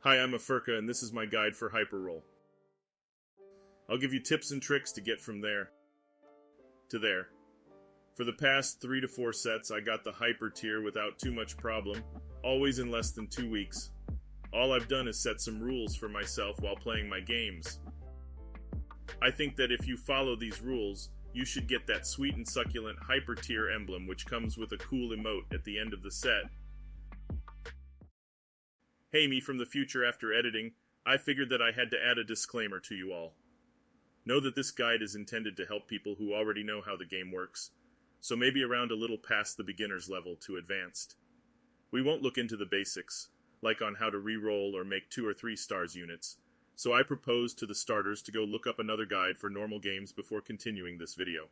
Hi, I'm Eferka, and this is my guide for Hyper Roll. I'll give you tips and tricks to get from there to there. For the past 3 to 4 sets, I got the Hyper tier without too much problem, always in less than 2 weeks. All I've done is set some rules for myself while playing my games. I think that if you follow these rules, you should get that sweet and succulent Hyper tier emblem, which comes with a cool emote at the end of the set. Hey, me from the future after editing, I figured that I had to add a disclaimer to you all. Know that this guide is intended to help people who already know how the game works, so maybe around a little past the beginner's level to advanced. We won't look into the basics, like on how to re-roll or make 2 or 3 stars units, so I propose to the starters to go look up another guide for normal games before continuing this video.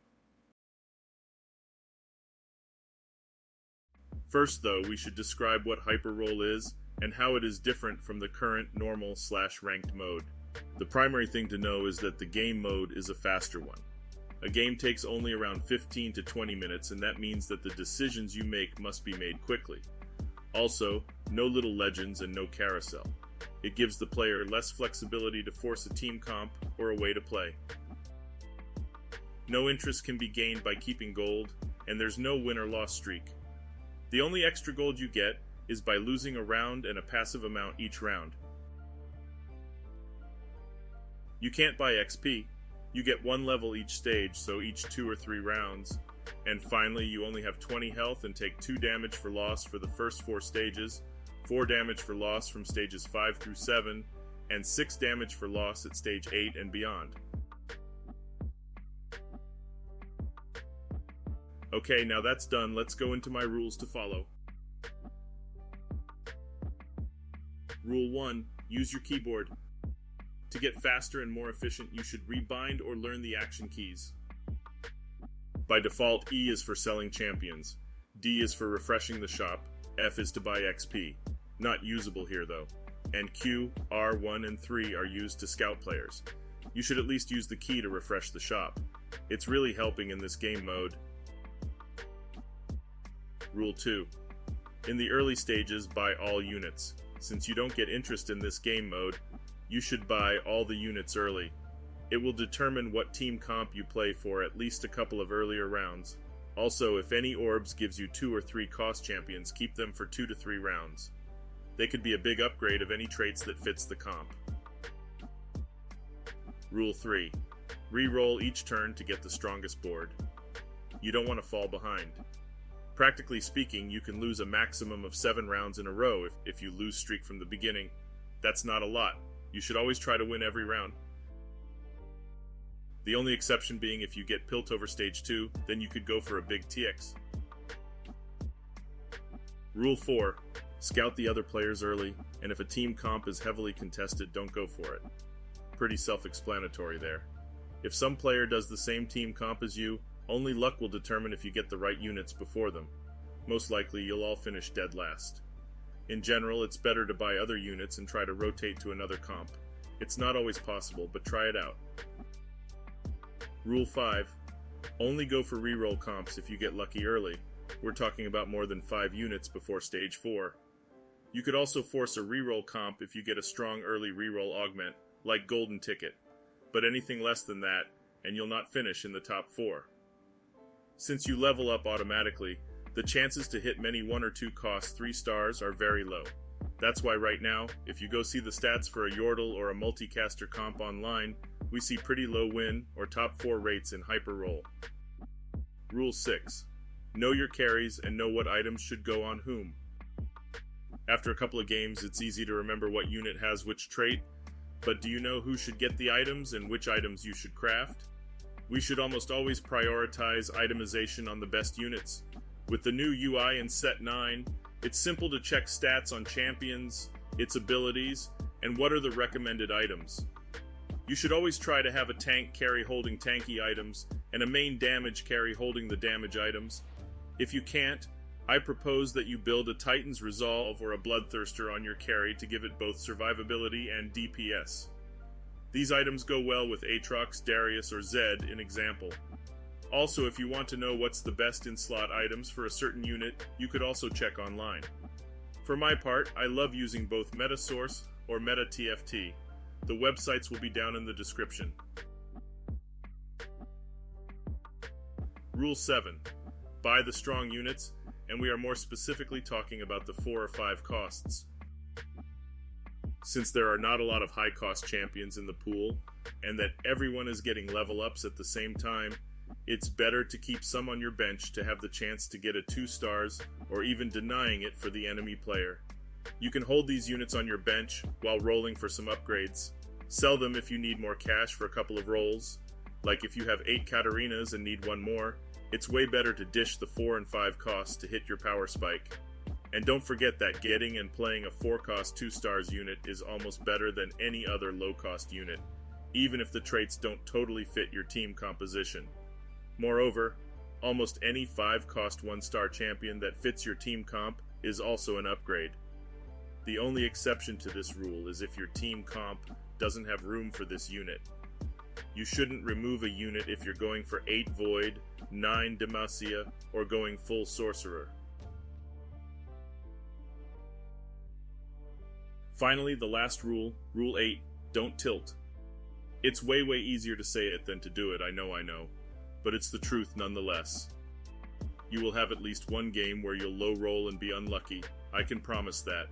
First though, we should describe what Hyper Roll is, and how it is different from the current normal/ranked mode. The primary thing to know is that the game mode is a faster one. A game takes only around 15 to 20 minutes, and that means that the decisions you make must be made quickly. Also, no little legends and no carousel. It gives the player less flexibility to force a team comp or a way to play. No interest can be gained by keeping gold, and there's no win or loss streak. The only extra gold you get is by losing a round and a passive amount each round. You can't buy XP. You get 1 level each stage, so each 2 or 3 rounds. And finally, you only have 20 health and take 2 damage for loss for the first 4 stages, 4 damage for loss from stages 5 through 7, and 6 damage for loss at stage 8 and beyond. Okay, now that's done, let's go into my rules to follow. Rule 1. Use your keyboard. To get faster and more efficient, you should rebind or learn the action keys. By default, E is for selling champions, D is for refreshing the shop, F is to buy XP. Not usable here though. And Q, R, 1, and 3 are used to scout players. You should at least use the key to refresh the shop. It's really helping in this game mode. Rule 2. In the early stages, buy all units. Since you don't get interest in this game mode, you should buy all the units early. It will determine what team comp you play for at least a couple of earlier rounds. Also, if any orbs gives you 2 or 3 cost champions, keep them for 2 to 3 rounds. They could be a big upgrade of any traits that fits the comp. Rule 3. Re-roll each turn to get the strongest board. You don't want to fall behind. Practically speaking, you can lose a maximum of 7 rounds in a row if you lose streak from the beginning. That's not a lot. You should always try to win every round. The only exception being if you get Piltover Stage 2, then you could go for a big TX. Rule 4. Scout the other players early, and if a team comp is heavily contested, don't go for it. Pretty self-explanatory there. If some player does the same team comp as you, only luck will determine if you get the right units before them. Most likely, you'll all finish dead last. In general, it's better to buy other units and try to rotate to another comp. It's not always possible, but try it out. Rule 5. Only go for reroll comps if you get lucky early. We're talking about more than 5 units before stage 4. You could also force a reroll comp if you get a strong early reroll augment, like Golden Ticket, but anything less than that, and you'll not finish in the top 4. Since you level up automatically, the chances to hit many 1 or 2 cost 3 stars are very low. That's why right now, if you go see the stats for a Yordle or a multicaster comp online, we see pretty low win or top 4 rates in Hyper Roll. Rule 6. Know your carries and know what items should go on whom. After a couple of games, it's easy to remember what unit has which trait, but do you know who should get the items and which items you should craft? We should almost always prioritize itemization on the best units. With the new UI in Set 9, it's simple to check stats on champions, its abilities, and what are the recommended items. You should always try to have a tank carry holding tanky items, and a main damage carry holding the damage items. If you can't, I propose that you build a Titan's Resolve or a Bloodthirster on your carry to give it both survivability and DPS. These items go well with Aatrox, Darius, or Zed in example. Also, if you want to know what's the best in-slot items for a certain unit, you could also check online. For my part, I love using both Metasource or Meta TFT. The websites will be down in the description. Rule 7. Buy the strong units, and we are more specifically talking about the 4 or 5 costs. Since there are not a lot of high-cost champions in the pool, and that everyone is getting level ups at the same time, it's better to keep some on your bench to have the chance to get a 2 stars, or even denying it for the enemy player. You can hold these units on your bench while rolling for some upgrades. Sell them if you need more cash for a couple of rolls. Like if you have 8 Katarinas and need 1 more, it's way better to dish the 4 and 5 costs to hit your power spike. And don't forget that getting and playing a 4-cost 2 stars unit is almost better than any other low-cost unit, even if the traits don't totally fit your team composition. Moreover, almost any 5-cost 1-star champion that fits your team comp is also an upgrade. The only exception to this rule is if your team comp doesn't have room for this unit. You shouldn't remove a unit if you're going for 8 Void, 9 Demacia, or going full Sorcerer. Finally, the last rule, Rule 8, don't tilt. It's way easier to say it than to do it, I know, but it's the truth nonetheless. You will have at least one game where you'll low roll and be unlucky, I can promise that.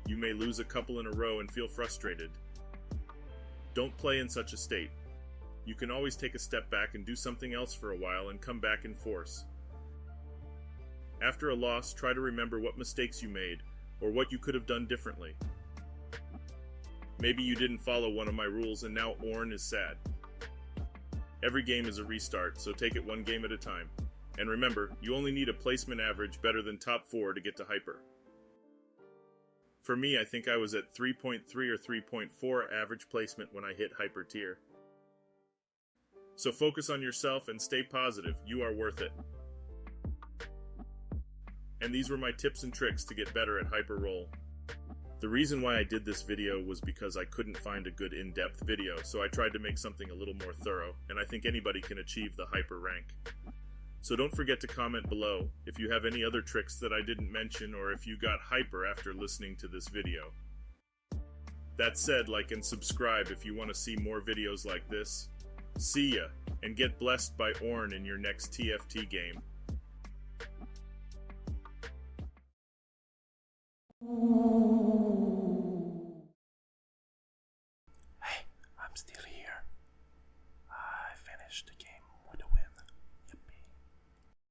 You may lose a couple in a row and feel frustrated. Don't play in such a state. You can always take a step back and do something else for a while and come back in force. After a loss, try to remember what mistakes you made, or what you could have done differently. Maybe you didn't follow one of my rules and now Ornn is sad. Every game is a restart, so take it one game at a time. And remember, you only need a placement average better than top 4 to get to Hyper. For me, I think I was at 3.3 or 3.4 average placement when I hit Hyper tier. So focus on yourself and stay positive, you are worth it. And these were my tips and tricks to get better at Hyper Roll. The reason why I did this video was because I couldn't find a good in-depth video, so I tried to make something a little more thorough, and I think anybody can achieve the Hyper rank. So don't forget to comment below if you have any other tricks that I didn't mention or if you got hyper after listening to this video. That said, like and subscribe if you want to see more videos like this. See ya, and get blessed by Ornn in your next TFT game. Oh.